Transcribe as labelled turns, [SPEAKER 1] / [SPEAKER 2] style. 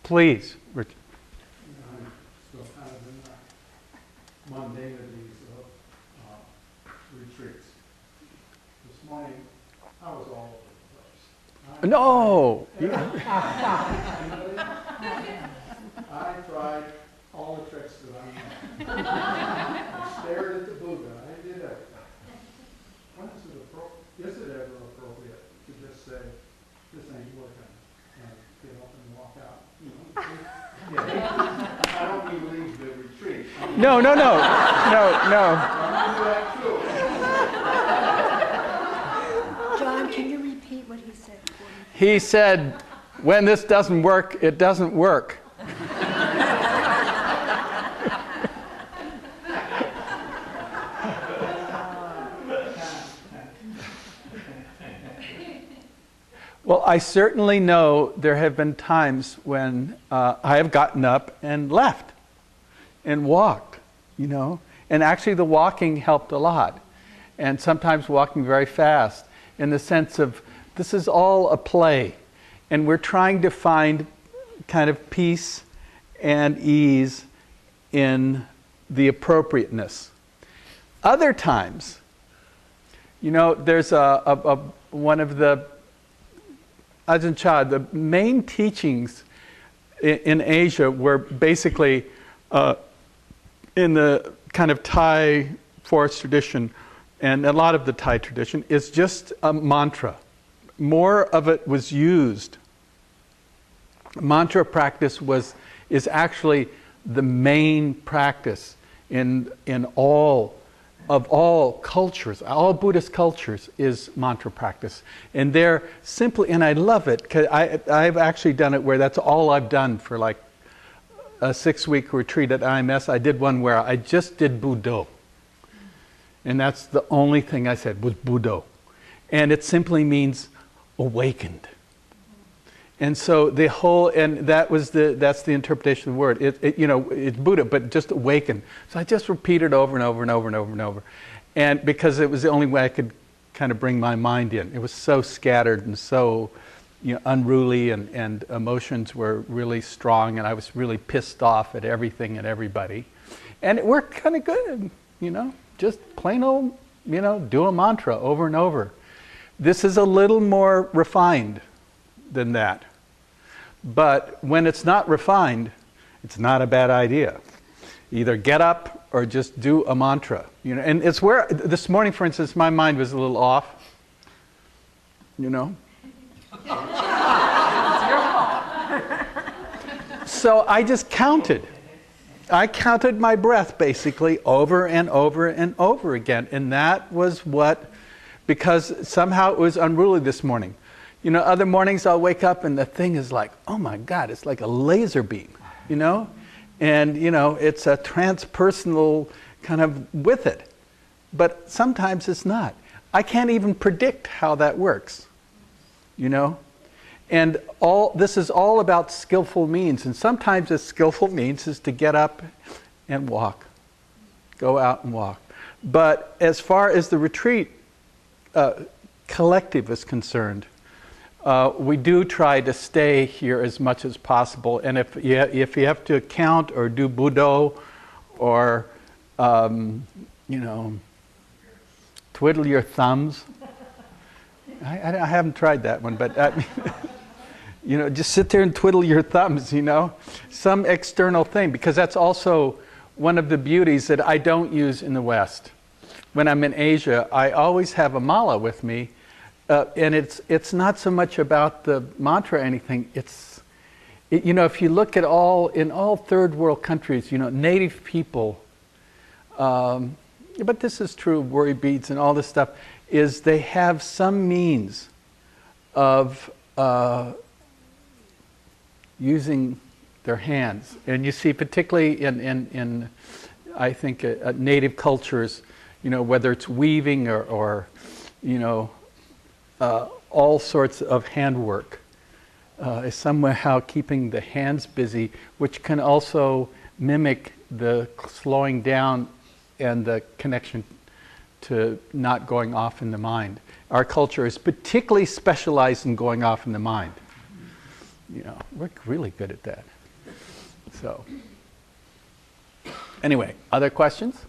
[SPEAKER 1] Please, Richard.
[SPEAKER 2] I'm still kind of in the mundanities of retreats. This morning, I was all over the place.
[SPEAKER 1] No!
[SPEAKER 2] I tried all the tricks that I know. I stared at the Buddha. I did everything. When is it ever appropriate to just say, this ain't working, and get up and walk out? You know? Yeah. I don't mean leave the retreat.
[SPEAKER 1] No.
[SPEAKER 2] I do that too.
[SPEAKER 3] John, can you repeat what he said for me?
[SPEAKER 1] He said, when this doesn't work, it doesn't work. Well, I certainly know there have been times when I have gotten up and left and walked, you know. And actually the walking helped a lot. And sometimes walking very fast in the sense of this is all a play. And we're trying to find kind of peace and ease in the appropriateness. Other times, you know, there's one of the Ajahn Chah, the main teachings in Asia were basically in the kind of Thai forest tradition, and a lot of the Thai tradition is just a mantra. More of it was used. Mantra practice is actually the main practice in all cultures, all Buddhist cultures is mantra practice. And they're simply, and I love it, because I've actually done it where that's all I've done for like a 6-week retreat at IMS. I did one where I just did Buddho. And that's the only thing I said was Buddho. And it simply means awakened. And so the whole, and that's the interpretation of the word. It's Buddha, but just awakened. So I just repeated over and over and over and over and over. And because it was the only way I could kind of bring my mind in. It was so scattered and so, unruly, and emotions were really strong, and I was really pissed off at everything and everybody. And it worked kind of good, just plain old, do a mantra over and over. This is a little more refined than that. But when it's not refined, it's not a bad idea. Either get up or just do a mantra. And it's where, this morning, for instance, my mind was a little off. So I just counted. I counted my breath basically over and over and over again. And that was because somehow it was unruly this morning. Other mornings I'll wake up and the thing is like, oh my God, it's like a laser beam, And, it's a transpersonal kind of with it. But sometimes it's not. I can't even predict how that works, And this is all about skillful means. And sometimes the skillful means is to get up and walk. Go out and walk. But as far as the retreat collective is concerned, we do try to stay here as much as possible, and if you have to count or do Buddho or twiddle your thumbs, I haven't tried that one, but just sit there and twiddle your thumbs, some external thing, because that's also one of the beauties that I don't use in the West. When I'm in Asia, I always have a mala with me. And it's not so much about the mantra or anything. If you look at in all third world countries, native people, but this is true of worry beads and all this stuff, is they have some means of using their hands. And you see, particularly in I think, native cultures, whether it's weaving or all sorts of handwork is somehow keeping the hands busy, which can also mimic the slowing down and the connection to not going off in the mind. Our culture is particularly specialized in going off in the mind. You know, we're really good at that. So, anyway, other questions?